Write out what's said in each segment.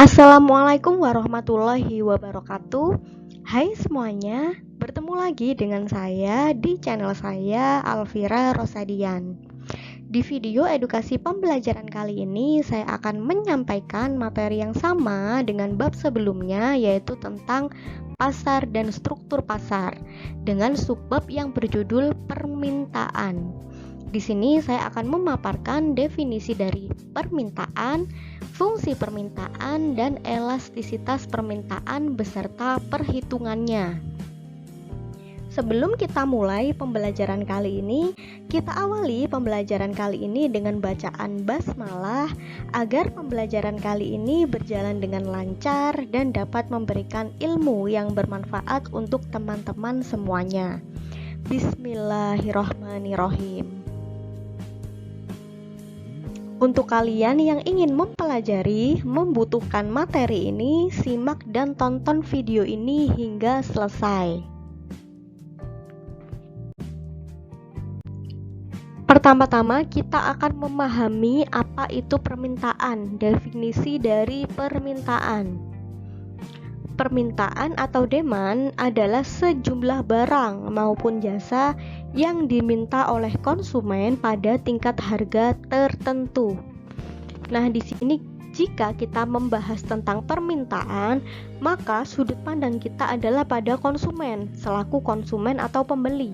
Assalamualaikum warahmatullahi wabarakatuh. Hai semuanya, bertemu lagi dengan saya di channel saya Alvira Rosadian. Di video edukasi pembelajaran kali ini saya akan menyampaikan materi yang sama dengan bab sebelumnya, yaitu tentang pasar dan struktur pasar dengan subbab yang berjudul permintaan. Di sini saya akan memaparkan definisi dari permintaan, fungsi permintaan, dan elastisitas permintaan beserta perhitungannya. Sebelum kita mulai pembelajaran kali ini, kita awali pembelajaran kali ini dengan bacaan basmalah agar pembelajaran kali ini berjalan dengan lancar dan dapat memberikan ilmu yang bermanfaat untuk teman-teman semuanya. Bismillahirrahmanirrahim. Untuk kalian yang ingin mempelajari, membutuhkan materi ini, simak dan tonton video ini hingga selesai. Pertama-tama kita akan memahami apa itu permintaan, definisi dari permintaan. Permintaan atau demand adalah sejumlah barang maupun jasa yang diminta oleh konsumen pada tingkat harga tertentu. Nah, di sini jika kita membahas tentang permintaan, maka sudut pandang kita adalah pada konsumen, selaku konsumen atau pembeli.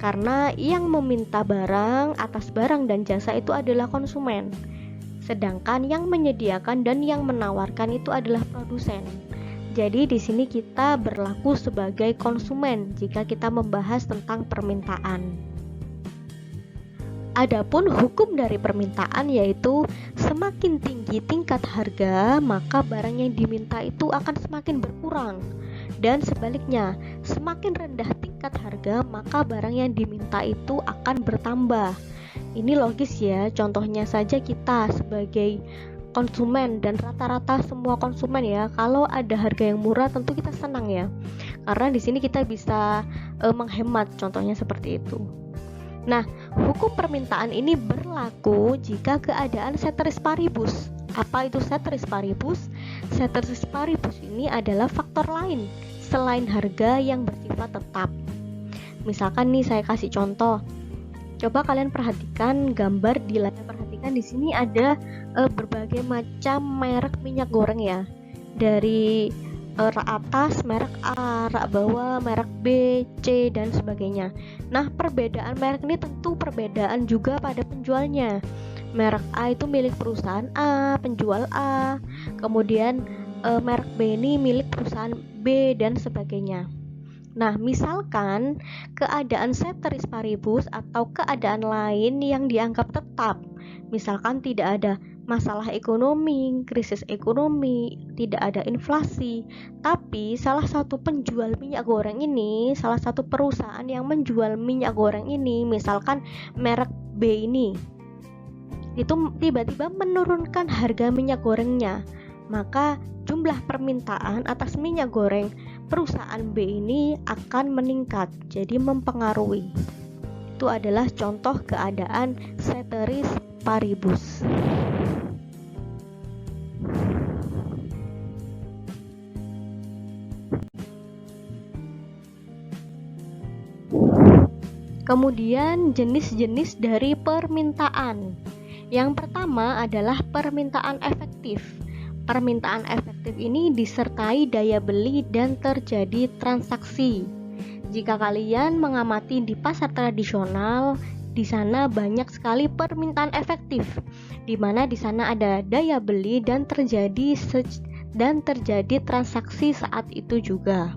Karena yang meminta barang atas barang dan jasa itu adalah konsumen. Sedangkan yang menyediakan dan yang menawarkan itu adalah produsen. Jadi di sini kita berlaku sebagai konsumen jika kita membahas tentang permintaan. Adapun hukum dari permintaan yaitu semakin tinggi tingkat harga, maka barang yang diminta itu akan semakin berkurang. Dan sebaliknya, semakin rendah tingkat harga, maka barang yang diminta itu akan bertambah. Ini logis ya, contohnya saja kita sebagai konsumen dan rata-rata semua konsumen ya, kalau ada harga yang murah tentu kita senang ya, karena di sini kita bisa menghemat, contohnya seperti itu. Nah, hukum permintaan ini berlaku jika keadaan ceteris paribus. Apa itu ceteris paribus? Ceteris paribus ini adalah faktor lain selain harga yang bersifat tetap. Misalkan nih saya kasih contoh. Coba kalian perhatikan gambar di layar. Perhatikan di sini ada berbagai macam merek minyak goreng ya. Dari rak atas merek A, rak bawah merek B, C dan sebagainya. Nah, perbedaan merek ini tentu perbedaan juga pada penjualnya. Merek A itu milik perusahaan A, penjual A. Kemudian merek B ini milik perusahaan B dan sebagainya. Nah, misalkan keadaan ceteris paribus atau keadaan lain yang dianggap tetap, misalkan tidak ada masalah ekonomi, krisis ekonomi, tidak ada inflasi, tapi salah satu penjual minyak goreng ini, salah satu perusahaan yang menjual minyak goreng ini, misalkan merek B ini, itu tiba-tiba menurunkan harga minyak gorengnya, maka jumlah permintaan atas minyak goreng perusahaan B ini akan meningkat, jadi mempengaruhi. Itu adalah contoh keadaan ceteris paribus. Kemudian jenis-jenis dari permintaan. Yang pertama adalah permintaan efektif. Permintaan efektif ini disertai daya beli dan terjadi transaksi. Jika kalian mengamati di pasar tradisional, di sana banyak sekali permintaan efektif, di mana di sana ada daya beli dan terjadi transaksi saat itu juga.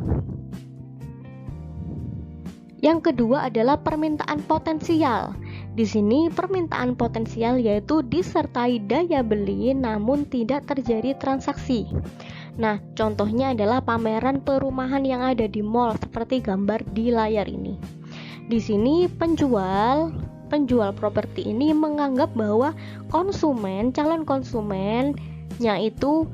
Yang kedua adalah permintaan potensial. Di sini permintaan potensial yaitu disertai daya beli namun tidak terjadi transaksi. Nah, contohnya adalah pameran perumahan yang ada di mall seperti gambar di layar ini. Di sini penjual properti ini menganggap bahwa calon konsumennya itu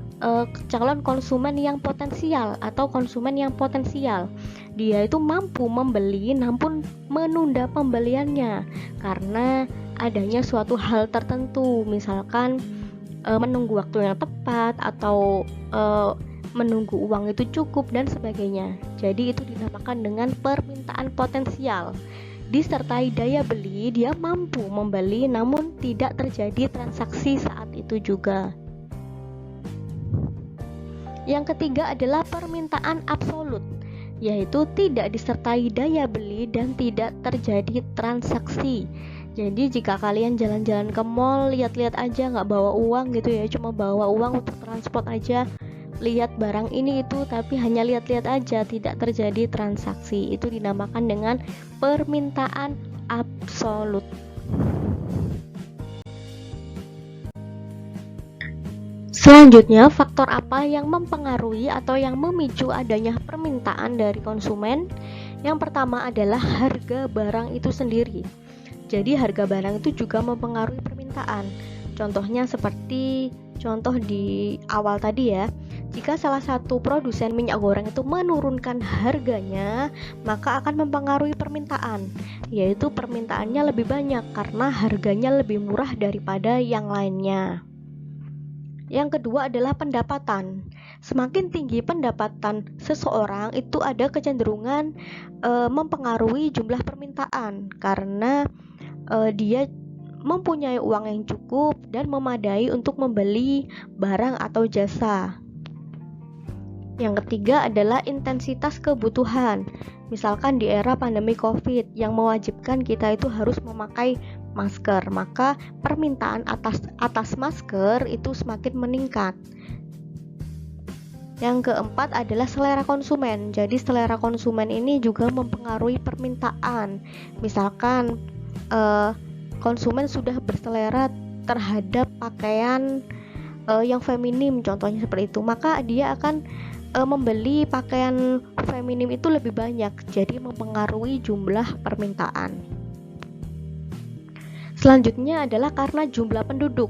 calon konsumen yang potensial atau konsumen yang potensial. Dia itu mampu membeli namun menunda pembeliannya karena adanya suatu hal tertentu, misalkan menunggu waktu yang tepat atau menunggu uang itu cukup dan sebagainya. Jadi itu dinamakan dengan permintaan potensial. Disertai daya beli, dia mampu membeli namun tidak terjadi transaksi saat itu juga. Yang ketiga adalah permintaan absolut, yaitu tidak disertai daya beli dan tidak terjadi transaksi. Jadi jika kalian jalan-jalan ke mall, lihat-lihat aja, nggak bawa uang gitu ya, cuma bawa uang untuk transport aja, lihat barang ini itu tapi hanya lihat-lihat aja, tidak terjadi transaksi, itu dinamakan dengan permintaan absolut. Selanjutnya, faktor apa yang mempengaruhi atau yang memicu adanya permintaan dari konsumen? Yang pertama adalah harga barang itu sendiri. Jadi harga barang itu juga mempengaruhi permintaan. Contohnya seperti contoh di awal tadi ya. Jika salah satu produsen minyak goreng itu menurunkan harganya, maka akan mempengaruhi permintaan, yaitu permintaannya lebih banyak karena harganya lebih murah daripada yang lainnya. Yang kedua adalah pendapatan. Semakin tinggi pendapatan seseorang, itu ada kecenderungan mempengaruhi jumlah permintaan karena dia mempunyai uang yang cukup dan memadai untuk membeli barang atau jasa. Yang ketiga adalah intensitas kebutuhan. Misalkan di era pandemi COVID yang mewajibkan kita itu harus memakai masker, maka permintaan atas masker itu semakin meningkat. Yang keempat adalah selera konsumen. Jadi selera konsumen ini juga mempengaruhi permintaan. Misalkan konsumen sudah berselera terhadap pakaian yang feminim, contohnya seperti itu, maka dia akan membeli pakaian feminim itu lebih banyak, jadi mempengaruhi jumlah permintaan. Selanjutnya adalah karena jumlah penduduk.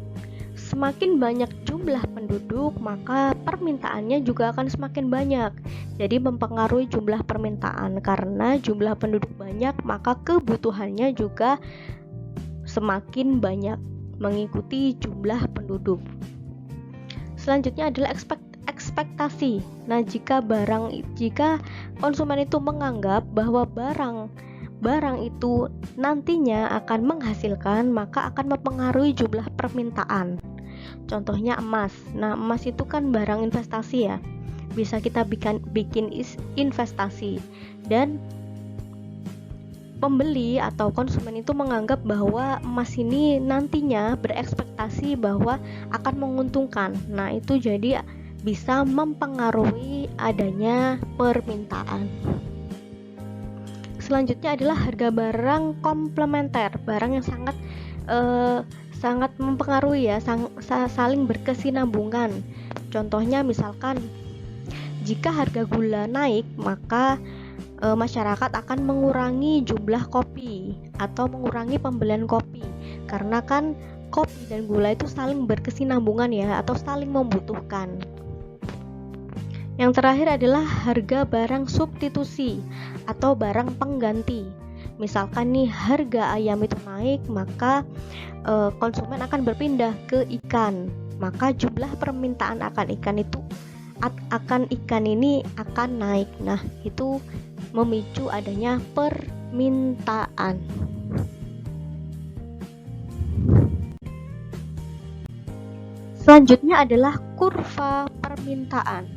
Semakin banyak jumlah penduduk, maka permintaannya juga akan semakin banyak. Jadi mempengaruhi jumlah permintaan. Karena jumlah penduduk banyak, maka kebutuhannya juga semakin banyak mengikuti jumlah penduduk. Selanjutnya adalah ekspektasi. Nah, jika konsumen itu menganggap bahwa barang itu nantinya akan menghasilkan, maka akan mempengaruhi jumlah permintaan. Contohnya emas. Nah, emas itu kan barang investasi ya. Bisa kita bikin investasi, dan pembeli atau konsumen itu menganggap bahwa emas ini nantinya berekspektasi bahwa akan menguntungkan. Nah, itu jadi bisa mempengaruhi adanya permintaan. Selanjutnya adalah harga barang komplementer, barang yang sangat mempengaruhi ya, saling berkesinambungan. Contohnya misalkan jika harga gula naik, maka masyarakat akan mengurangi jumlah kopi atau mengurangi pembelian kopi, karena kan kopi dan gula itu saling berkesinambungan ya, atau saling membutuhkan. Yang terakhir adalah harga barang substitusi atau barang pengganti. Misalkan nih harga ayam itu naik, maka konsumen akan berpindah ke ikan, maka jumlah permintaan akan ikan ini akan naik. Nah, itu memicu adanya permintaan. Selanjutnya adalah kurva permintaan.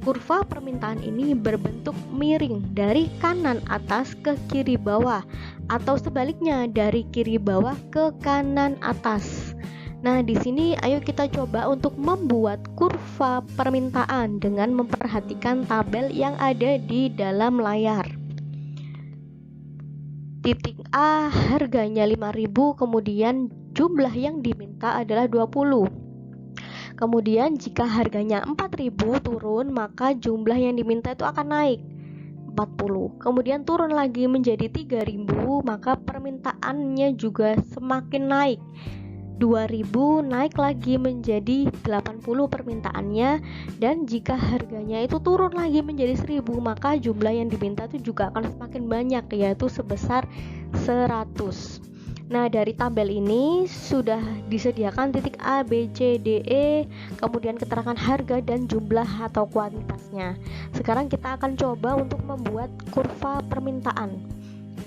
Kurva permintaan ini berbentuk miring dari kanan atas ke kiri bawah, atau sebaliknya dari kiri bawah ke kanan atas. Nah, di sini ayo kita coba untuk membuat kurva permintaan dengan memperhatikan tabel yang ada di dalam layar. Titik A harganya 5.000, kemudian jumlah yang diminta adalah 20. Kemudian jika harganya 4.000 turun, maka jumlah yang diminta itu akan naik 40. Kemudian turun lagi menjadi 3.000, maka permintaannya juga semakin naik. 2.000 naik lagi menjadi 80 permintaannya, dan jika harganya itu turun lagi menjadi 1.000, maka jumlah yang diminta itu juga akan semakin banyak, yaitu sebesar 100. Nah, dari tabel ini sudah disediakan titik A, B, C, D, E, kemudian keterangan harga dan jumlah atau kuantitasnya. Sekarang kita akan coba untuk membuat kurva permintaan.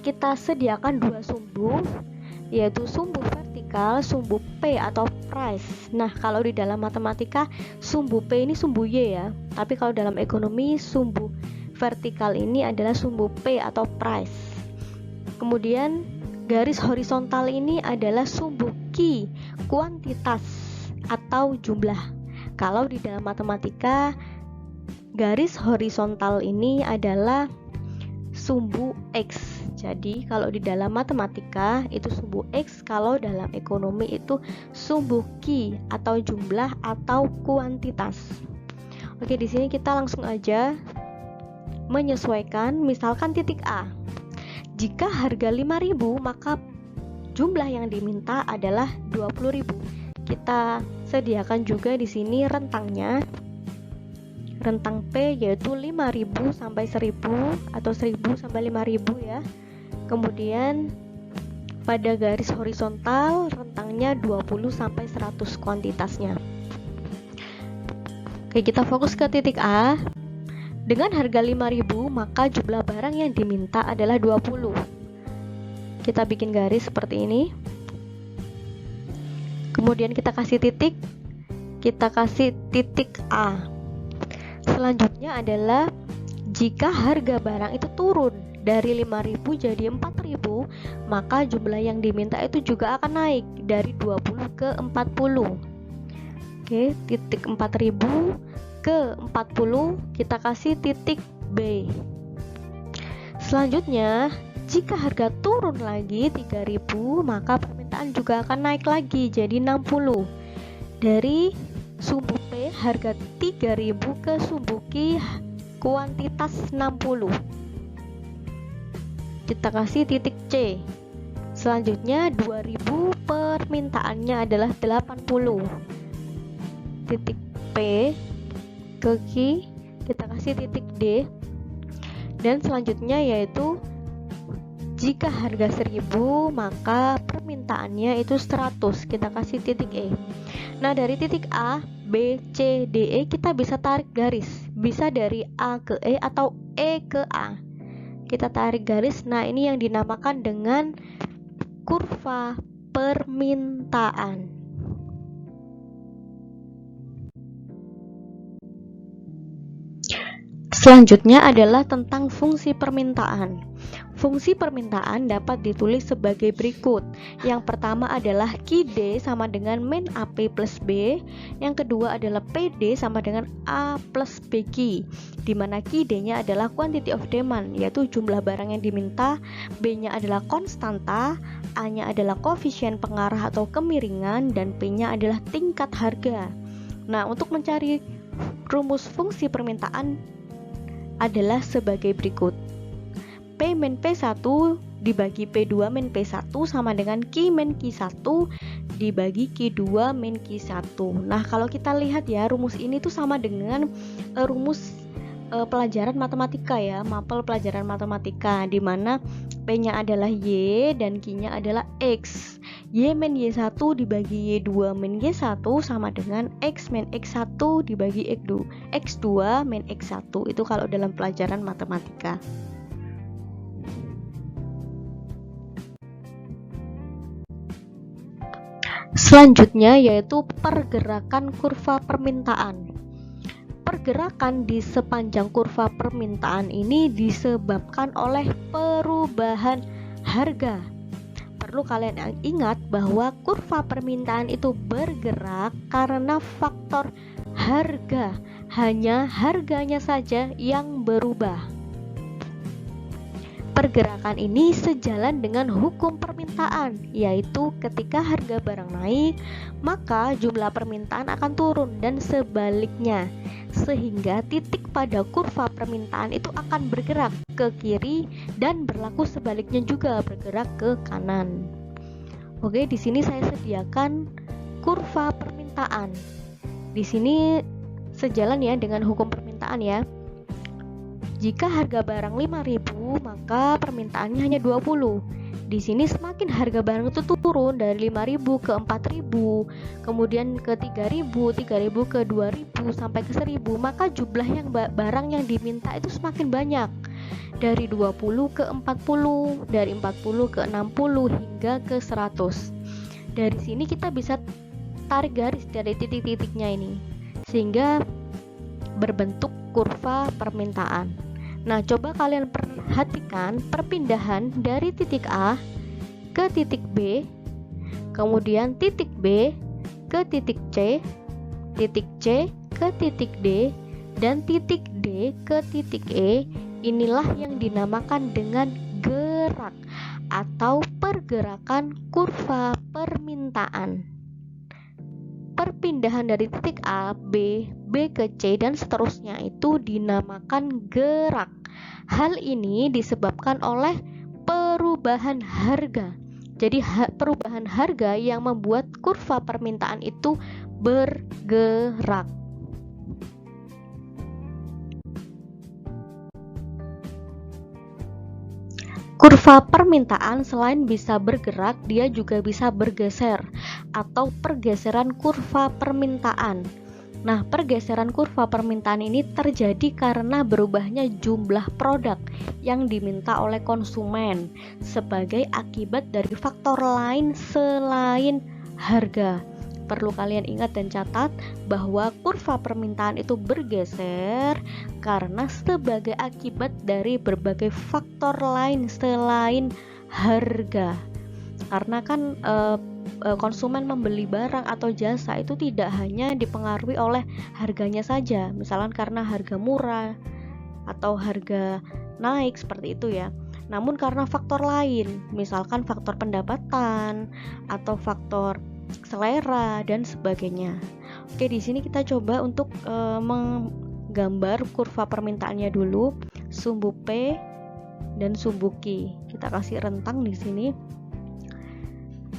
Kita sediakan dua sumbu, yaitu sumbu vertikal, sumbu P atau price. Nah, kalau di dalam matematika sumbu P ini sumbu Y ya, tapi kalau dalam ekonomi sumbu vertikal ini adalah sumbu P atau price. Kemudian garis horizontal ini adalah sumbu Q, kuantitas atau jumlah. Kalau di dalam matematika garis horizontal ini adalah sumbu X. Jadi kalau di dalam matematika itu sumbu X, kalau dalam ekonomi itu sumbu Q atau jumlah atau kuantitas. Oke, di sini kita langsung aja menyesuaikan. Misalkan titik A. Jika harga 5.000, maka jumlah yang diminta adalah 20.000. Kita sediakan juga di sini rentangnya. Rentang P yaitu 5.000 sampai 1.000 atau 1.000 sampai 5.000 ya. Kemudian pada garis horizontal rentangnya 20 sampai 100 kuantitasnya. Oke, kita fokus ke titik A. Dengan harga 5.000, maka jumlah barang yang diminta adalah 20. Kita bikin garis seperti ini. Kemudian kita kasih titik. Kita kasih titik A. Selanjutnya adalah jika harga barang itu turun dari 5.000 jadi 4.000, maka jumlah yang diminta itu juga akan naik dari 20 ke 40. Oke, titik 4.000 ke 40 kita kasih titik B. Selanjutnya, jika harga turun lagi 3.000, maka permintaan juga akan naik lagi jadi 60. Dari sumbu P harga 3.000 ke sumbu Q kuantitas 60. Kita kasih titik C. Selanjutnya 2.000 permintaannya adalah 80. Titik P ke Q kita kasih titik D. Dan selanjutnya yaitu jika harga 1.000 maka permintaannya itu 100. Kita kasih titik E. Nah, dari titik A, B, C, D, E kita bisa tarik garis. Bisa dari A ke E atau E ke A. Kita tarik garis. Nah, ini yang dinamakan dengan kurva permintaan. Selanjutnya adalah tentang fungsi permintaan. Fungsi permintaan dapat ditulis sebagai berikut. Yang pertama adalah QD sama dengan min AP plus B. Yang kedua adalah PD sama dengan A plus BQ, di mana QD-nya adalah quantity of demand, yaitu jumlah barang yang diminta. B-nya adalah konstanta, A-nya adalah koefisien pengarah atau kemiringan, dan P-nya adalah tingkat harga. Nah, untuk mencari rumus fungsi permintaan adalah sebagai berikut. P min P1 dibagi P2 min P1 sama dengan Q min Q1 dibagi Q2 min Q1. Nah, kalau kita lihat ya, rumus ini tuh sama dengan rumus pelajaran matematika ya, mapel pelajaran matematika, di mana P-nya adalah Y dan Q-nya adalah X. Y min Y1 dibagi Y2 min Y1 sama dengan X min X1 dibagi X2 min X1. Itu kalau dalam pelajaran matematika. Selanjutnya yaitu pergerakan kurva permintaan. Pergerakan di sepanjang kurva permintaan ini disebabkan oleh perubahan harga. Perlu kalian ingat bahwa kurva permintaan itu bergerak karena faktor harga, hanya harganya saja yang berubah. Pergerakan ini sejalan dengan hukum permintaan, yaitu ketika harga barang naik, maka jumlah permintaan akan turun dan sebaliknya, sehingga titik pada kurva permintaan itu akan bergerak ke kiri dan berlaku sebaliknya juga bergerak ke kanan. Oke, di sini saya sediakan kurva permintaan. Di sini sejalan ya dengan hukum permintaan ya. Jika harga barang 5.000, maka permintaannya hanya 20. Di sini semakin harga barang itu turun dari 5.000 ke 4.000, kemudian ke 3.000, 3.000 ke 2.000 sampai ke 1.000, maka jumlah yang barang yang diminta itu semakin banyak. Dari 20 ke 40, dari 40 ke 60 hingga ke 100. Dari sini kita bisa tarik garis dari titik-titiknya ini sehingga berbentuk kurva permintaan. Nah, coba kalian perhatikan perpindahan dari titik A ke titik B, kemudian titik B ke titik C ke titik D, dan titik D ke titik E. Inilah yang dinamakan dengan gerak atau pergerakan kurva permintaan. Perpindahan dari titik A, B, B ke C, dan seterusnya itu dinamakan gerak. Hal ini disebabkan oleh perubahan harga. Jadi perubahan harga yang membuat kurva permintaan itu bergerak. Kurva permintaan selain bisa bergerak, dia juga bisa bergeser atau pergeseran kurva permintaan. Nah, pergeseran kurva permintaan ini terjadi karena berubahnya jumlah produk yang diminta oleh konsumen sebagai akibat dari faktor lain selain harga. Perlu kalian ingat dan catat bahwa kurva permintaan itu bergeser karena sebagai akibat dari berbagai faktor lain selain harga. Karena kan konsumen membeli barang atau jasa itu tidak hanya dipengaruhi oleh harganya saja, misalkan karena harga murah atau harga naik seperti itu ya. Namun karena faktor lain, misalkan faktor pendapatan atau faktor selera dan sebagainya. Oke, di sini kita coba untuk menggambar kurva permintaannya dulu, sumbu P dan sumbu Q. Kita kasih rentang di sini.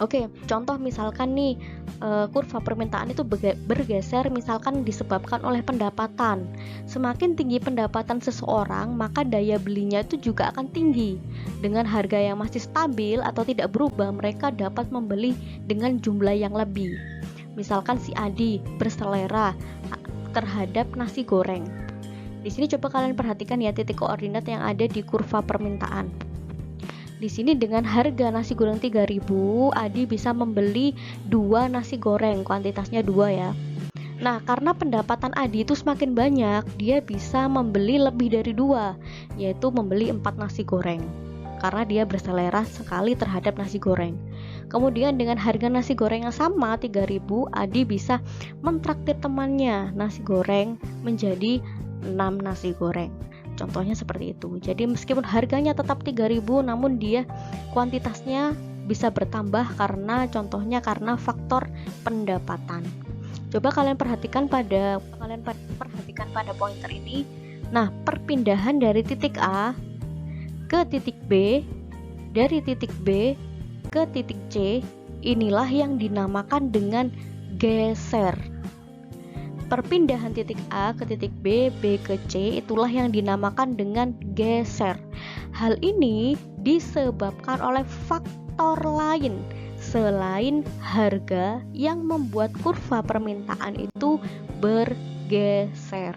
Oke, contoh misalkan nih kurva permintaan itu bergeser misalkan disebabkan oleh pendapatan. Semakin tinggi pendapatan seseorang, maka daya belinya itu juga akan tinggi. Dengan harga yang masih stabil atau tidak berubah, mereka dapat membeli dengan jumlah yang lebih. Misalkan si Adi berselera terhadap nasi goreng. Di sini coba kalian perhatikan ya titik koordinat yang ada di kurva permintaan. Di sini dengan harga nasi goreng 3.000, Adi bisa membeli 2 nasi goreng, kuantitasnya 2 ya. Nah, karena pendapatan Adi itu semakin banyak, dia bisa membeli lebih dari 2, yaitu membeli 4 nasi goreng. Karena dia berselera sekali terhadap nasi goreng. Kemudian dengan harga nasi goreng yang sama 3.000, Adi bisa mentraktir temannya nasi goreng menjadi 6 nasi goreng. Contohnya seperti itu. Jadi meskipun harganya tetap 3.000, namun dia kuantitasnya bisa bertambah karena faktor pendapatan. Coba kalian perhatikan pada pointer ini. Nah, perpindahan dari titik A ke titik B, dari titik B ke titik C, inilah yang dinamakan dengan geser. Perpindahan titik A ke titik B, B ke C, itulah yang dinamakan dengan geser. Hal ini disebabkan oleh faktor lain selain harga yang membuat kurva permintaan itu bergeser.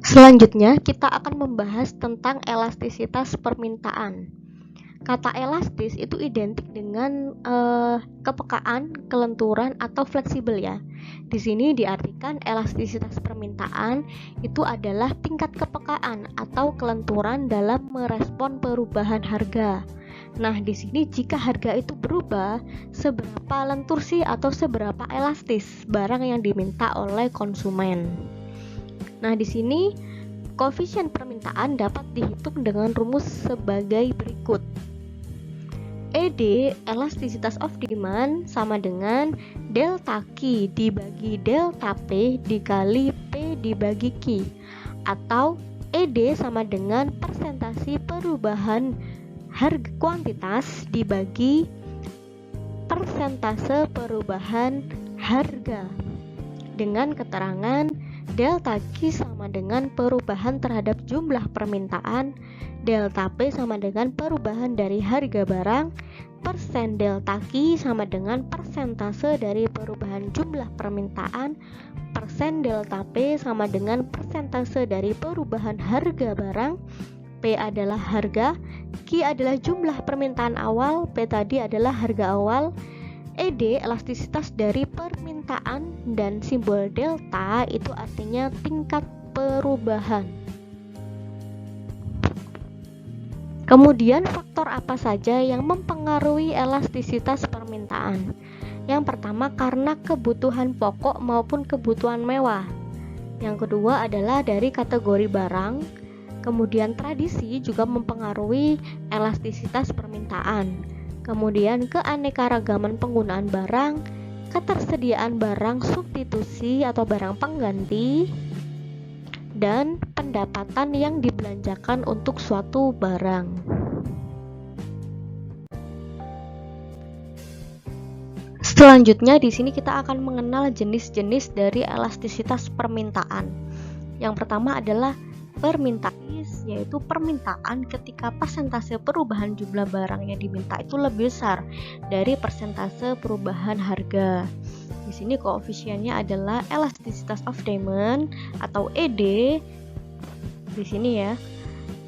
Selanjutnya, kita akan membahas tentang elastisitas permintaan. Kata elastis itu identik dengan kepekaan, kelenturan, atau fleksibel ya. Di sini diartikan elastisitas permintaan itu adalah tingkat kepekaan atau kelenturan dalam merespon perubahan harga. Nah, di sini jika harga itu berubah, seberapa lentur sih atau seberapa elastis barang yang diminta oleh konsumen. Nah, di sini koefisien permintaan dapat dihitung dengan rumus sebagai berikut. ED, elastisitas of demand, sama dengan delta Q dibagi delta P dikali P dibagi Q, atau ED sama dengan persentase perubahan harga kuantitas dibagi persentase perubahan harga. dengan keterangan delta Q sama dengan perubahan terhadap jumlah permintaan, delta P sama dengan perubahan dari harga barang, persen delta Q sama dengan persentase dari perubahan jumlah permintaan, persen delta P sama dengan persentase dari perubahan harga barang. P adalah harga, Q adalah jumlah permintaan awal, P tadi adalah harga awal, ED elastisitas dari permintaan, dan simbol delta itu artinya tingkat perubahan. Kemudian faktor apa saja yang mempengaruhi elastisitas permintaan? Yang pertama karena kebutuhan pokok maupun kebutuhan mewah. Yang kedua adalah dari kategori barang. Kemudian tradisi juga mempengaruhi elastisitas permintaan. Kemudian keanekaragaman penggunaan barang, ketersediaan barang substitusi atau barang pengganti, dan pendapatan yang dibelanjakan untuk suatu barang. Selanjutnya di sini kita akan mengenal jenis-jenis dari elastisitas permintaan. Yang pertama adalah permintaan, yaitu permintaan ketika persentase perubahan jumlah barang yang diminta itu lebih besar dari persentase perubahan harga. Di sini koefisiennya adalah elasticitas of demand atau ED. Di sini ya,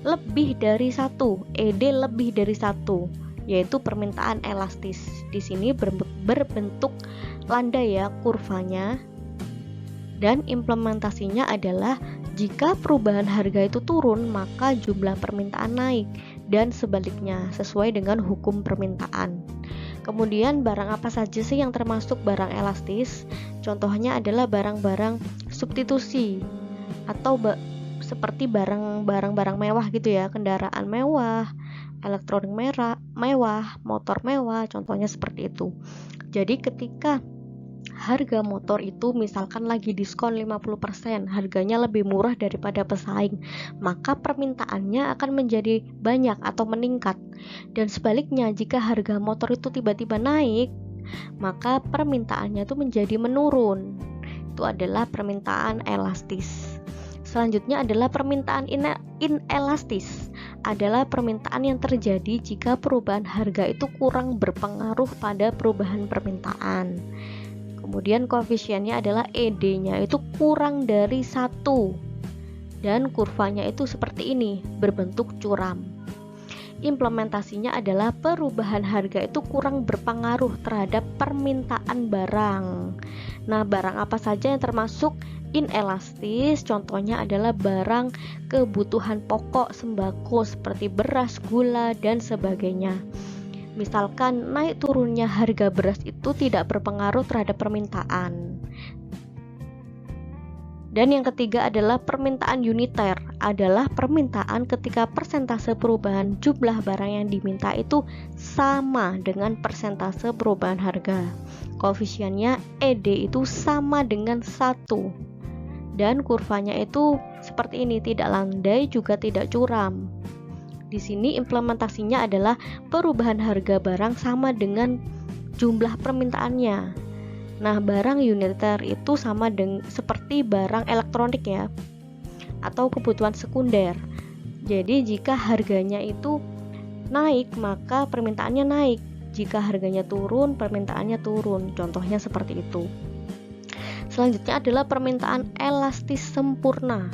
lebih dari 1, ED lebih dari 1, yaitu permintaan elastis. Di sini berbentuk landai ya kurvanya. Dan implementasinya adalah jika perubahan harga itu turun, maka jumlah permintaan naik, dan sebaliknya sesuai dengan hukum permintaan. Kemudian barang apa saja sih yang termasuk barang elastis? Contohnya adalah barang-barang substitusi atau seperti barang-barang mewah gitu ya, kendaraan mewah, elektronik mewah, motor mewah, contohnya seperti itu. Jadi ketika harga motor itu misalkan lagi diskon 50%, harganya lebih murah daripada pesaing, maka permintaannya akan menjadi banyak atau meningkat. Dan sebaliknya, jika harga motor itu tiba-tiba naik, maka permintaannya itu menjadi menurun. Itu adalah permintaan elastis. Selanjutnya adalah permintaan inelastis. Adalah permintaan yang terjadi jika perubahan harga itu kurang berpengaruh pada perubahan permintaan. Kemudian koefisiennya adalah ED-nya itu kurang dari 1, dan kurvanya itu seperti ini, berbentuk curam. Implementasinya adalah perubahan harga itu kurang berpengaruh terhadap permintaan barang. Nah, barang apa saja yang termasuk inelastis? Contohnya adalah barang kebutuhan pokok sembako seperti beras, gula, dan sebagainya. Misalkan naik turunnya harga beras itu tidak berpengaruh terhadap permintaan. Dan yang ketiga adalah permintaan uniter, adalah permintaan ketika persentase perubahan jumlah barang yang diminta itu sama dengan persentase perubahan harga. Koefisiennya ED itu sama dengan 1. Dan kurvanya itu seperti ini, tidak landai juga tidak curam. Di sini implementasinya adalah perubahan harga barang sama dengan jumlah permintaannya. Nah, barang uniter itu sama dengan seperti barang elektronik ya, atau kebutuhan sekunder. Jadi jika harganya itu naik, maka permintaannya naik. Jika harganya turun, permintaannya turun. Contohnya seperti itu. Selanjutnya adalah permintaan elastis sempurna.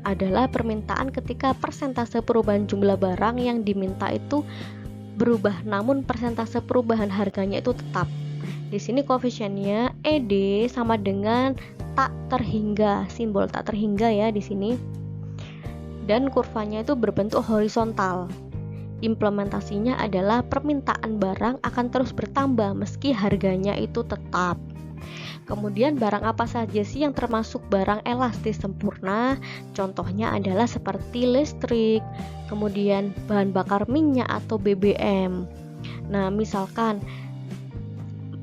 Adalah permintaan ketika persentase perubahan jumlah barang yang diminta itu berubah, namun persentase perubahan harganya itu tetap. Di sini koefisiennya ED sama dengan tak terhingga, simbol tak terhingga ya di sini. Dan kurvanya itu berbentuk horizontal. Implementasinya adalah permintaan barang akan terus bertambah meski harganya itu tetap. Kemudian barang apa saja sih yang termasuk barang elastis sempurna? Contohnya adalah seperti listrik, kemudian bahan bakar minyak atau BBM. Nah, misalkan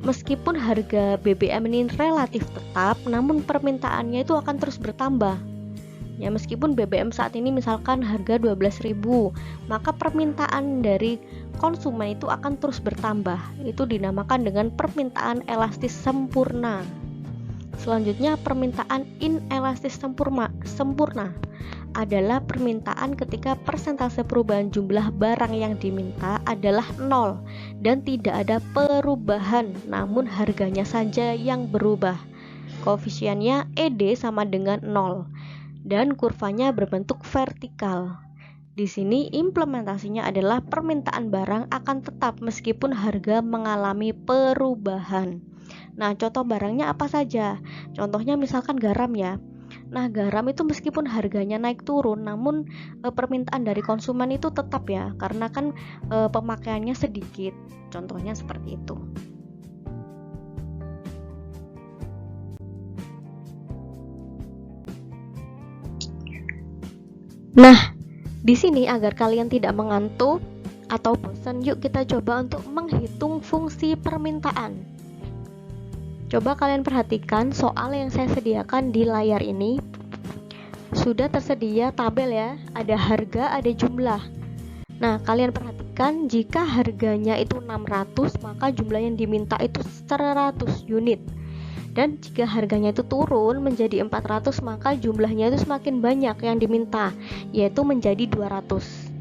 meskipun harga BBM ini relatif tetap, namun permintaannya itu akan terus bertambah. Ya, meskipun BBM saat ini misalkan harga 12.000, maka permintaan dari konsumen itu akan terus bertambah. Itu dinamakan dengan permintaan elastis sempurna. Selanjutnya, permintaan inelastis sempurna adalah permintaan ketika persentase perubahan jumlah barang yang diminta adalah 0 dan tidak ada perubahan, namun harganya saja yang berubah. Koefisiennya ED sama dengan 0 dan kurvanya berbentuk vertikal. Di sini implementasinya adalah permintaan barang akan tetap meskipun harga mengalami perubahan. Nah, contoh barangnya apa saja? Contohnya misalkan garam ya. Nah, garam itu meskipun harganya naik turun, namun permintaan dari konsumen itu tetap ya, karena kan pemakaiannya sedikit. Contohnya seperti itu. Nah, di sini agar kalian tidak mengantuk atau bosan, yuk kita coba untuk menghitung fungsi permintaan. Coba kalian perhatikan soal yang saya sediakan di layar ini. Sudah tersedia tabel ya, ada harga, ada jumlah. Nah, kalian perhatikan jika harganya itu 600, maka jumlah yang diminta itu 100 unit. Dan jika harganya itu turun menjadi 400, maka jumlahnya itu semakin banyak yang diminta, yaitu menjadi 200.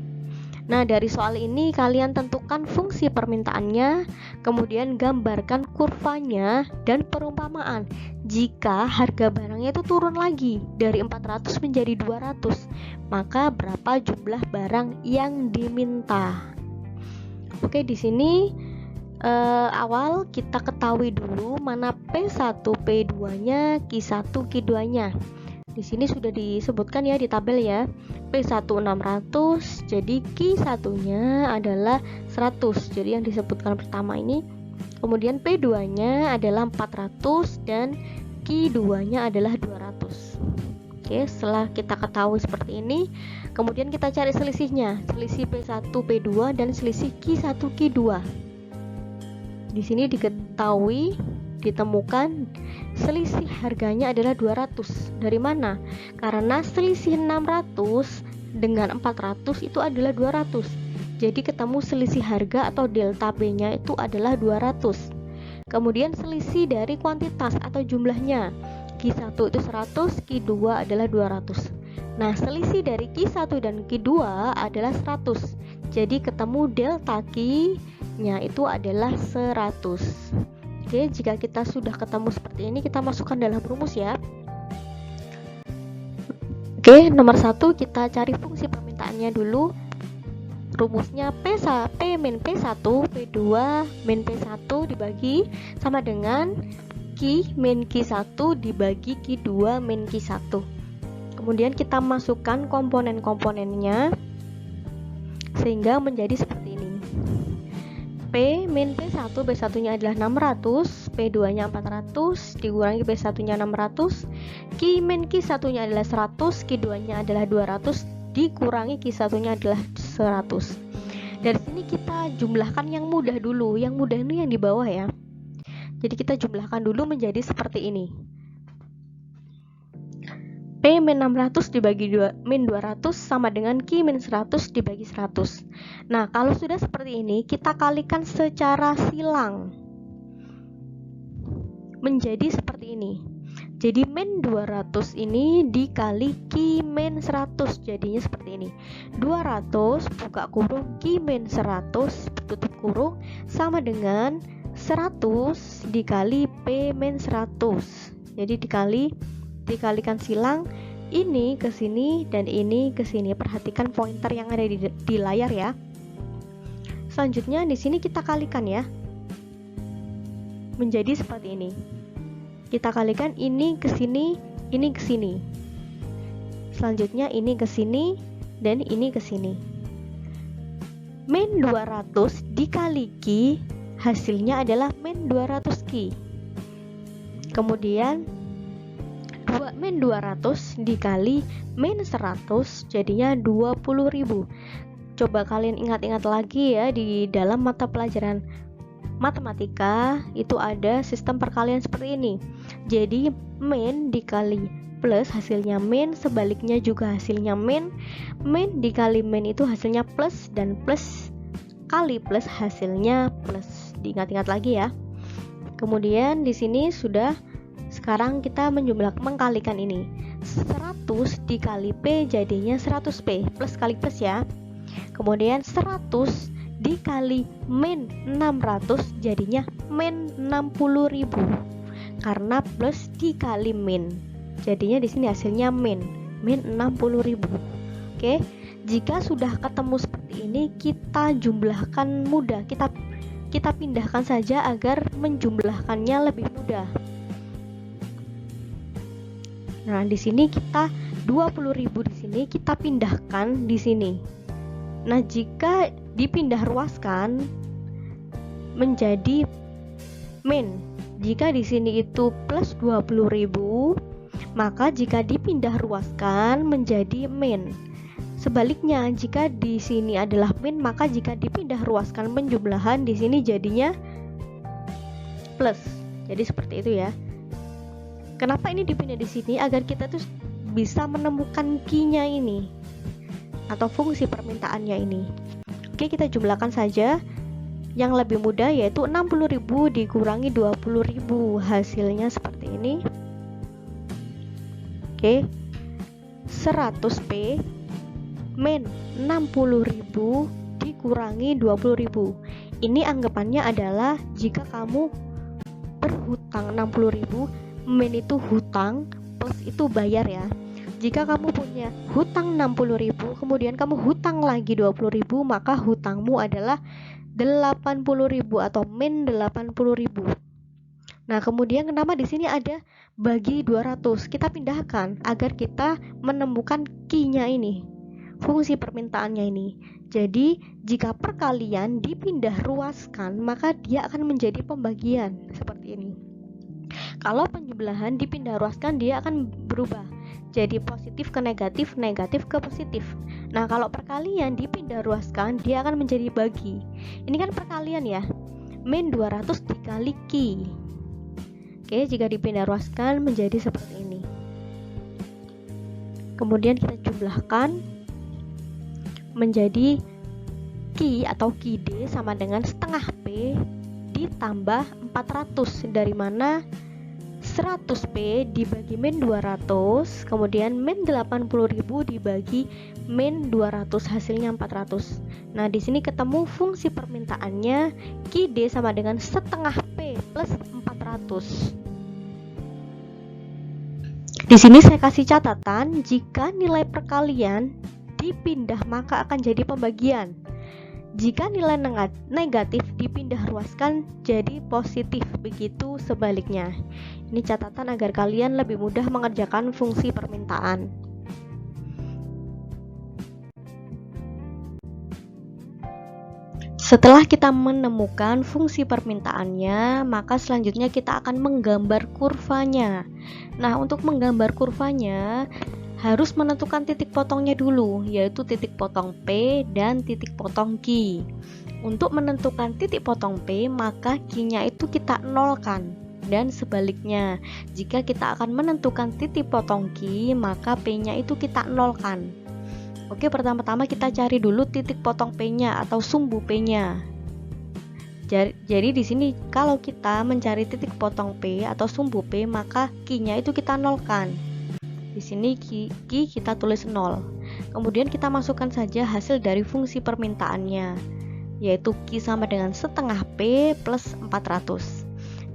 Nah, dari soal ini kalian tentukan fungsi permintaannya, kemudian gambarkan kurvanya dan perumpamaan. Jika harga barangnya itu turun lagi dari 400 menjadi 200, maka berapa jumlah barang yang diminta? Oke, di sini awal kita ketahui dulu mana P1, P2-nya, Q1, Q2-nya. Di sini sudah disebutkan ya di tabel ya. P1 600, jadi Q1-nya adalah 100. Jadi yang disebutkan pertama ini. Kemudian P2-nya adalah 400 dan Q2-nya adalah 200. Oke, setelah kita ketahui seperti ini, kemudian kita cari selisihnya. Selisih P1, P2 dan selisih Q1, Q2. Di sini ditemukan selisih harganya adalah 200. Dari mana? Karena selisih 600 dengan 400 itu adalah 200. Jadi ketemu selisih harga atau delta B-nya itu adalah 200. Kemudian selisih dari kuantitas atau jumlahnya. Q1 itu 100, Q2 adalah 200. Nah, selisih dari Q1 dan Q2 adalah 100. Jadi ketemu delta Q-nya itu adalah 100. Oke, jika kita sudah ketemu seperti ini, kita masukkan dalam rumus ya. Oke, nomor 1 kita cari fungsi permintaannya dulu. Rumusnya P min P1, P2 min P1 dibagi sama dengan Q min Q1 dibagi Q2 min Q1. Kemudian kita masukkan komponen-komponennya sehingga menjadi seperti ini. P min P1, P1-nya adalah 600, P2-nya 400, dikurangi P1-nya 600, Q min Q1-nya adalah 100, Q2-nya adalah 200, dikurangi Q1-nya adalah 100. Dari sini kita jumlahkan yang mudah dulu, yang mudah ini yang di bawah ya. Jadi kita jumlahkan dulu menjadi seperti ini. P min 600 dibagi min 200 sama dengan Q min 100 dibagi 100. Nah, kalau sudah seperti ini, kita kalikan secara silang menjadi seperti ini. Jadi min 200 ini dikali Q min 100, jadinya seperti ini. 200 buka kurung Q min 100 tutup kurung sama dengan 100 dikali P min 100. Jadi dikalikan silang, ini ke sini dan ini ke sini. Perhatikan pointer yang ada di layar ya. Selanjutnya di sini kita kalikan ya. Menjadi seperti ini. Kita kalikan ini ke sini, ini ke sini. Selanjutnya ini ke sini dan ini ke sini. Min 200 dikali Q, hasilnya adalah min 200 Q. Kemudian min 200 dikali min 100 jadinya 20.000. Coba kalian ingat-ingat lagi ya, di dalam mata pelajaran matematika itu ada sistem perkalian seperti ini. Jadi min dikali plus hasilnya min, sebaliknya juga hasilnya min. Min dikali min itu hasilnya plus, dan plus kali plus hasilnya plus. Diingat-ingat lagi ya. Kemudian di sini sudah Sekarang kita mengkalikan ini. 100 dikali P jadinya 100P, plus kali plus ya. Kemudian 100 dikali min 600 jadinya min 60.000. Karena plus dikali min. Jadinya di sini hasilnya min 60.000. Oke. Jika sudah ketemu seperti ini, kita jumlahkan mudah. Kita pindahkan saja agar menjumlahkannya lebih mudah. Nah, di sini kita 20.000 di sini kita pindahkan di sini. Nah, jika dipindah ruaskan menjadi min. Jika di sini itu plus 20.000, maka jika dipindah ruaskan menjadi min. Sebaliknya, jika di sini adalah min, maka jika dipindah ruaskan penjumlahan di sini jadinya plus. Jadi seperti itu ya. Kenapa ini dipindah di sini? Agar kita tuh bisa menemukan key-nya ini atau fungsi permintaannya ini. Oke, kita jumlahkan saja. Yang lebih mudah yaitu 60.000 dikurangi 20.000. Hasilnya seperti ini. Oke. 100P min 60.000 dikurangi 20.000. Ini anggapannya adalah jika kamu berhutang 60.000, min itu hutang, plus itu bayar ya. Jika kamu punya hutang 60.000, kemudian kamu hutang lagi 20.000, maka hutangmu adalah 80.000 atau min 80.000. Nah, kemudian kenapa di sini ada bagi 200? Kita pindahkan agar kita menemukan key-nya ini, fungsi permintaannya ini. Jadi, jika perkalian dipindah ruaskan, maka dia akan menjadi pembagian seperti ini. Kalau penjumlahan dipindah ruaskan, dia akan berubah jadi positif ke negatif, negatif ke positif. Nah, kalau perkalian dipindah ruaskan, dia akan menjadi bagi. Ini kan perkalian ya, min 200 dikali Q. Oke, jika dipindah ruaskan menjadi seperti ini. Kemudian kita jumlahkan menjadi Q atau QD sama dengan setengah P ditambah 400, dari mana 100P dibagi min 200, kemudian min 80.000 dibagi min 200, hasilnya 400. Nah, di sini ketemu fungsi permintaannya, QD sama dengan setengah P plus 400. Di sini saya kasih catatan, jika nilai perkalian dipindah maka akan jadi pembagian. Jika nilai negatif dipindah ruaskan jadi positif, begitu sebaliknya. Ini catatan agar kalian lebih mudah mengerjakan fungsi permintaan. Setelah kita menemukan fungsi permintaannya, maka selanjutnya kita akan menggambar kurvanya. Nah, untuk menggambar kurvanya harus menentukan titik potongnya dulu, yaitu titik potong P dan titik potong Q. Untuk menentukan titik potong P, maka Q-nya itu kita nolkan, dan sebaliknya, jika kita akan menentukan titik potong Q, maka P-nya itu kita nolkan. Oke, pertama-tama kita cari dulu titik potong P-nya atau sumbu P-nya. Jadi di sini kalau kita mencari titik potong P atau sumbu P, maka Q-nya itu kita nolkan. Di sini Q kita tulis 0. Kemudian kita masukkan saja hasil dari fungsi permintaannya, yaitu Q sama dengan setengah P plus 400.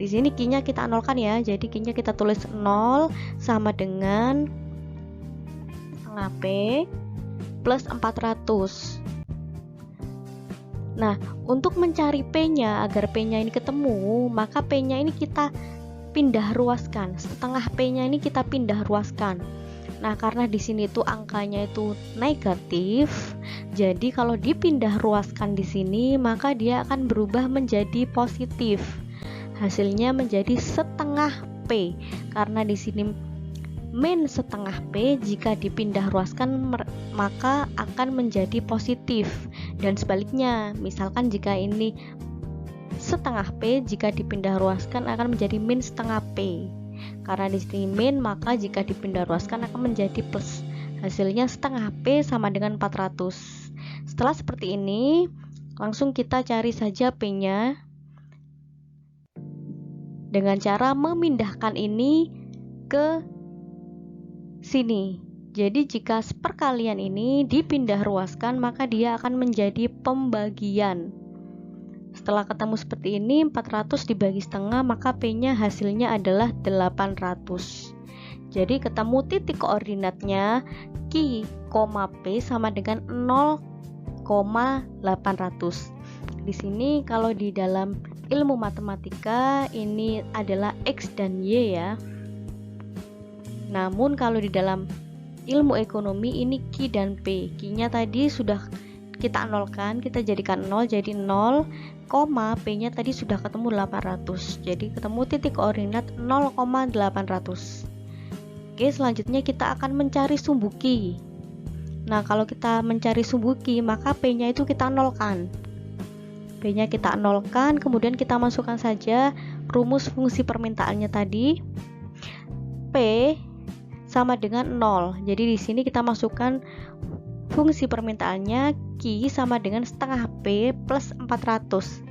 Di sini Q-nya kita nolkan ya, jadi Q-nya kita tulis 0 sama dengan setengah P plus 400. Nah, untuk mencari P-nya, agar P-nya ini ketemu, maka P-nya ini kita pindah ruaskan. Setengah P-nya ini kita pindah ruaskan. Nah, karena di sini tuh angkanya itu negatif, jadi kalau dipindah ruaskan di sini, maka dia akan berubah menjadi positif. Hasilnya menjadi setengah P. Karena di sini min setengah P, jika dipindah ruaskan maka akan menjadi positif. Dan sebaliknya, misalkan jika ini setengah P, jika dipindah ruaskan akan menjadi min setengah P. Karena di sini min, maka jika dipindah ruaskan akan menjadi plus. Hasilnya setengah P sama dengan 400. Setelah seperti ini, langsung kita cari saja P-nya. dengan cara memindahkan ini ke sini. Jadi jika perkalian ini dipindah ruaskan, maka dia akan menjadi pembagian. Setelah ketemu seperti ini, 400 dibagi setengah, maka P-nya hasilnya adalah 800. Jadi ketemu titik koordinatnya Q, P sama dengan 0,800. Di sini kalau di dalam ilmu matematika ini adalah X dan Y ya. Namun kalau di dalam ilmu ekonomi ini Q dan P. Q-nya tadi sudah kita nolkan, kita jadikan 0 jadi 0, P-nya tadi sudah ketemu 800. Jadi ketemu titik koordinat 0,800. Oke, selanjutnya kita akan mencari sumbu Q. Nah, kalau kita mencari sumbu Q, maka P-nya itu kita nolkan. P-nya kita nolkan, kemudian kita masukkan saja rumus fungsi permintaannya tadi. P sama dengan 0. Jadi di sini kita masukkan fungsi permintaannya Q sama dengan setengah P plus 400.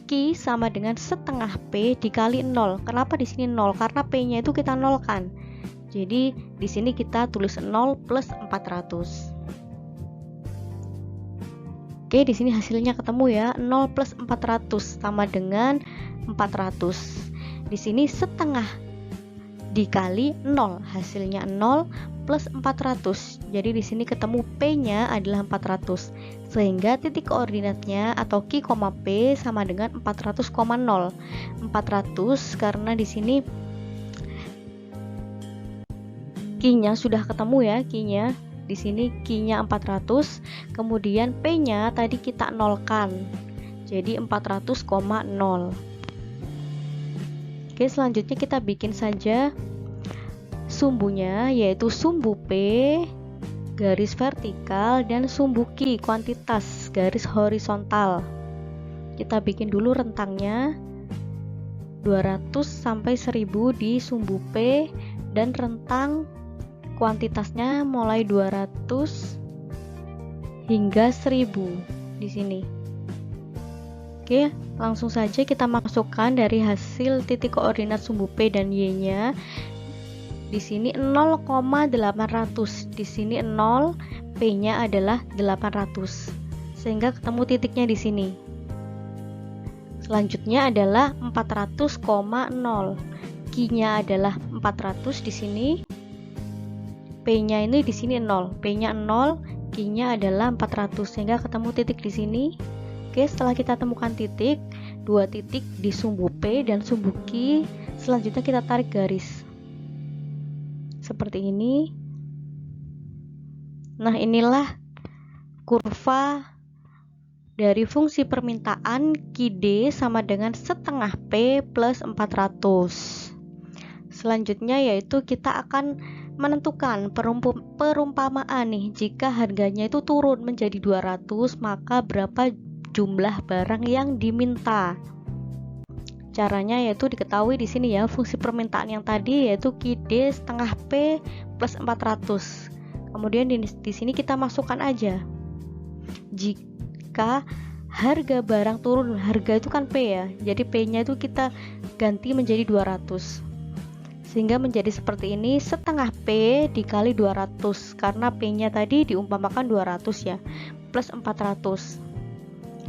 Q sama dengan setengah P dikali 0. Kenapa di sini 0? Karena P-nya itu kita nolkan. Jadi di sini kita tulis 0 plus 400. Oke, di sini hasilnya ketemu ya. 0 plus 400 sama dengan 400. Di sini setengah dikali 0, hasilnya 0 plus 400. Jadi di sini ketemu P-nya adalah 400. Sehingga titik koordinatnya atau Q, P sama dengan 400,0. 400 karena di sini Q-nya sudah ketemu ya, Q-nya. Di sini Q-nya 400, kemudian P-nya tadi kita nolkan. Jadi 400,0. Oke, selanjutnya kita bikin saja sumbunya, yaitu sumbu P garis vertikal dan sumbu Q kuantitas garis horizontal. Kita bikin dulu rentangnya 200 sampai 1000 di sumbu P dan rentang kuantitasnya mulai 200 hingga 1000 di sini. Oke, langsung saja kita masukkan dari hasil titik koordinat sumbu P dan Y-nya. Di sini 0,800, di sini 0, P-nya adalah 800. Sehingga ketemu titiknya di sini. Selanjutnya adalah 400,0. Q-nya adalah 400 di sini. P-nya ini di sini 0, P-nya 0, Q-nya adalah 400 sehingga ketemu titik di sini. Oke, setelah kita temukan titik, dua titik di sumbu P dan sumbu Q, selanjutnya kita tarik garis. Seperti ini. Nah, inilah kurva dari fungsi permintaan QD sama dengan setengah P plus 400. Selanjutnya yaitu kita akan menentukan perumpamaan nih, jika harganya itu turun menjadi 200, maka berapa jumlah barang yang diminta. Caranya yaitu diketahui di sini ya, fungsi permintaan yang tadi yaitu QD setengah P plus 400. Kemudian di sini kita masukkan aja. Jika harga barang turun, harga itu kan P ya. Jadi P-nya itu kita ganti menjadi 200. Sehingga menjadi seperti ini, setengah P dikali 200 karena P-nya tadi diumpamakan 200 ya, plus 400.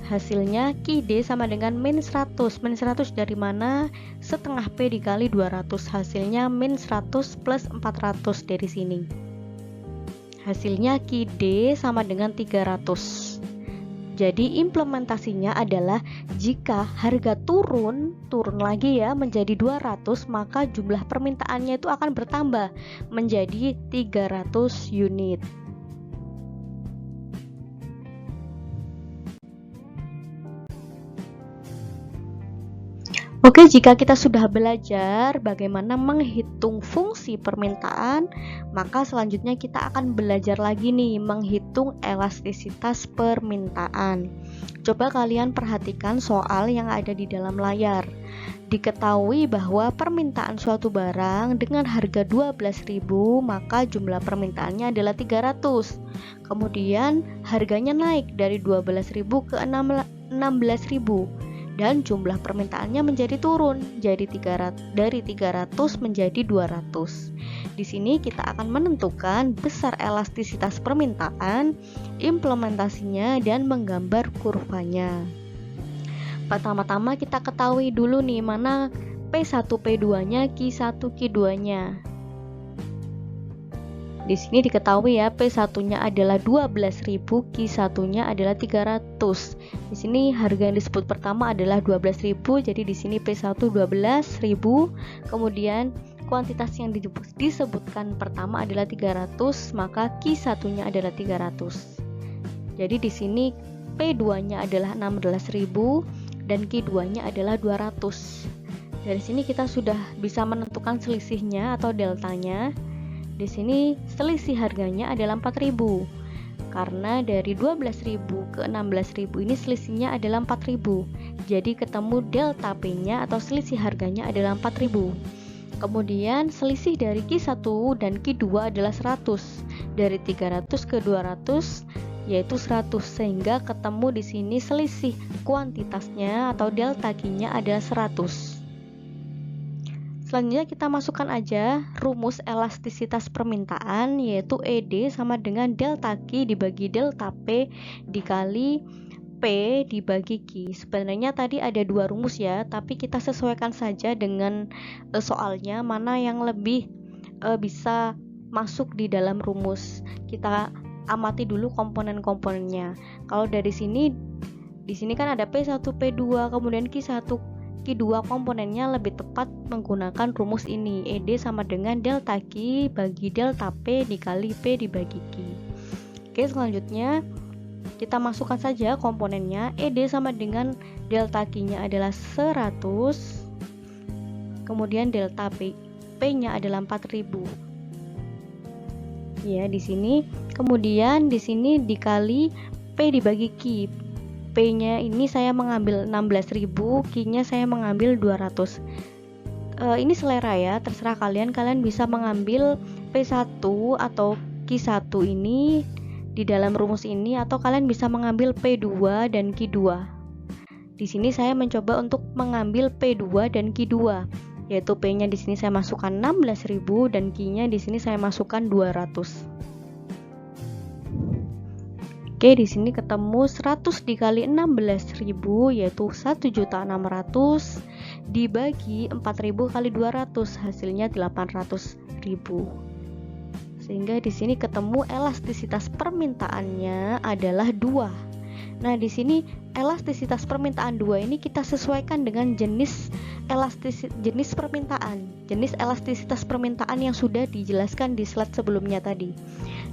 Hasilnya QD sama dengan min 100. Min 100 dari mana? Setengah P dikali 200. Hasilnya min 100 plus 400 dari sini. Hasilnya QD sama dengan 300. Jadi implementasinya adalah jika harga turun lagi ya menjadi 200, maka jumlah permintaannya itu akan bertambah menjadi 300 unit. Oke, jika kita sudah belajar bagaimana menghitung fungsi permintaan, maka selanjutnya kita akan belajar lagi nih menghitung elastisitas permintaan. Coba kalian perhatikan soal yang ada di dalam layar. Diketahui bahwa permintaan suatu barang dengan harga 12.000, maka jumlah permintaannya adalah 300. Kemudian harganya naik dari 12.000 ke 16.000. dan jumlah permintaannya menjadi turun dari 300 menjadi 200. Di sini kita akan menentukan besar elastisitas permintaan, implementasinya, dan menggambar kurvanya. Pertama-tama kita ketahui dulu nih mana P1 P2-nya, Q1 Q2-nya. Di sini diketahui ya, P1-nya adalah 12.000, Q1-nya adalah 300. Di sini harga yang disebut pertama adalah 12.000, jadi di sini P1 12.000, kemudian kuantitas yang disebutkan pertama adalah 300, maka Q1-nya adalah 300. Jadi di sini P2-nya adalah 16.000 dan Q2-nya adalah 200. Dari sini kita sudah bisa menentukan selisihnya atau deltanya. Di sini selisih harganya adalah 4.000. Karena dari 12.000 ke 16.000 ini selisihnya adalah 4.000. Jadi ketemu delta P-nya atau selisih harganya adalah 4.000. Kemudian selisih dari Q1 dan Q2 adalah 100. Dari 300 ke 200 yaitu 100, sehingga ketemu di sini selisih kuantitasnya atau delta Q-nya adalah 100. Selanjutnya kita masukkan aja rumus elastisitas permintaan, yaitu ED sama dengan delta Q dibagi delta P dikali P dibagi Q. Sebenarnya tadi ada dua rumus ya, tapi kita sesuaikan saja dengan soalnya mana yang lebih bisa masuk di dalam rumus. Kita amati dulu komponen-komponennya. Kalau dari sini, di sini kan ada P1, P2, kemudian Q1, Q2, komponennya lebih tepat menggunakan rumus ini. ED sama dengan delta Q bagi delta P dikali P dibagi Q. Oke, selanjutnya kita masukkan saja komponennya. ED sama dengan delta Q-nya adalah 100. Kemudian delta P-nya adalah 4.000. Ya, di sini. Kemudian di sini dikali P dibagi Q. P-nya ini saya mengambil 16.000, Q-nya saya mengambil 200. Ini selera ya, terserah kalian bisa mengambil P1 atau Q1 ini di dalam rumus ini, atau kalian bisa mengambil P2 dan Q2. Di sini saya mencoba untuk mengambil P2 dan Q2, yaitu P-nya di sini saya masukkan 16.000 dan Q-nya di sini saya masukkan 200. Oke, di sini ketemu 100 dikali 16.000 yaitu 1.600.000 dibagi 4.000 kali 200, hasilnya 800.000. Sehingga di sini ketemu elastisitas permintaannya adalah 2. Nah, di sini elastisitas permintaan 2 ini kita sesuaikan dengan jenis permintaan. Jenis elastisitas permintaan yang sudah dijelaskan di slide sebelumnya tadi.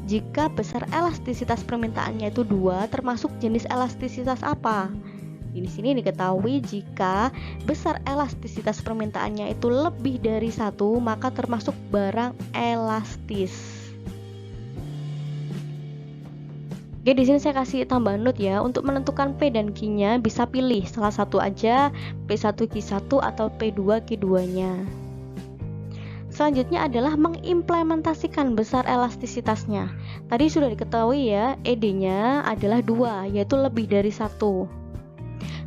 Jika besar elastisitas permintaannya itu 2, termasuk jenis elastisitas apa? Di sini diketahui jika besar elastisitas permintaannya itu lebih dari 1, maka termasuk barang elastis. Oke, di sini saya kasih tambahan note ya, untuk menentukan P dan Q-nya bisa pilih salah satu aja, P1 Q1 atau P2 Q2-nya. Selanjutnya adalah mengimplementasikan besar elastisitasnya. Tadi sudah diketahui ya, ED-nya adalah 2, yaitu lebih dari 1.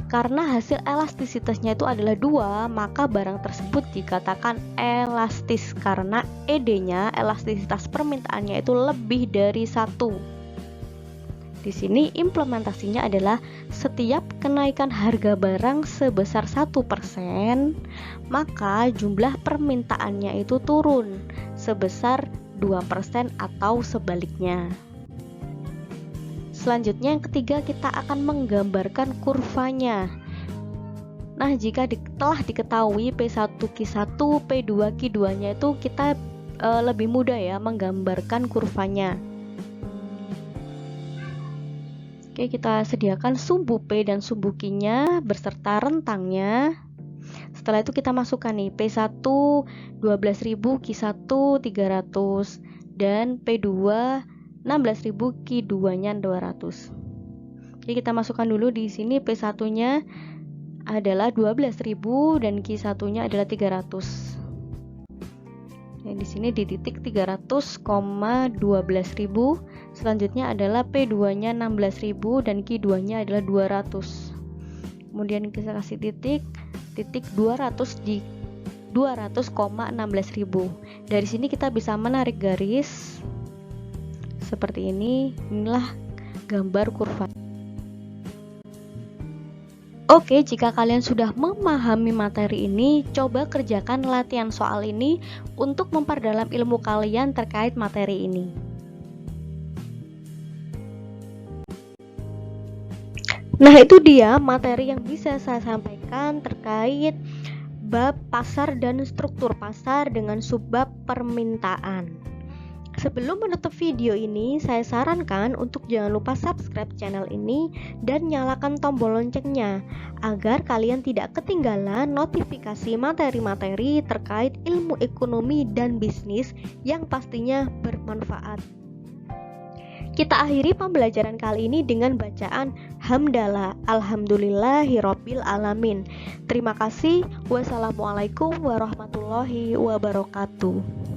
Karena hasil elastisitasnya itu adalah 2, maka barang tersebut dikatakan elastis karena ED-nya, elastisitas permintaannya itu lebih dari 1. Di sini implementasinya adalah setiap kenaikan harga barang sebesar 1%, maka jumlah permintaannya itu turun sebesar 2% atau sebaliknya. Selanjutnya yang ketiga, kita akan menggambarkan kurvanya. Nah, jika telah diketahui P1 Q1, P2 Q2-nya itu kita lebih mudah ya menggambarkan kurvanya. Oke, kita sediakan sumbu P dan sumbu Q-nya beserta rentangnya. Setelah itu kita masukkan nih P1 12.000, Q1 300 dan P2 16.000, Q2-nya 200. Oke, kita masukkan dulu di sini P1-nya adalah 12.000 dan Q1-nya adalah 300. Di sini di titik 300,12.000. Selanjutnya adalah P2-nya 16.000 dan Q2-nya adalah 200. kemudian kita kasih titik 200 di 200,16.000. Dari sini kita bisa menarik garis seperti ini. Inilah gambar kurva. Oke, jika kalian sudah memahami materi ini, coba kerjakan latihan soal ini untuk memperdalam ilmu kalian terkait materi ini. Nah, itu dia materi yang bisa saya sampaikan terkait bab pasar dan struktur pasar dengan subbab permintaan. Sebelum menutup video ini, saya sarankan untuk jangan lupa subscribe channel ini dan nyalakan tombol loncengnya agar kalian tidak ketinggalan notifikasi materi-materi terkait ilmu ekonomi dan bisnis yang pastinya bermanfaat. Kita akhiri pembelajaran kali ini dengan bacaan hamdalah alhamdulillahirabbil alamin. Terima kasih. Wassalamualaikum warahmatullahi wabarakatuh.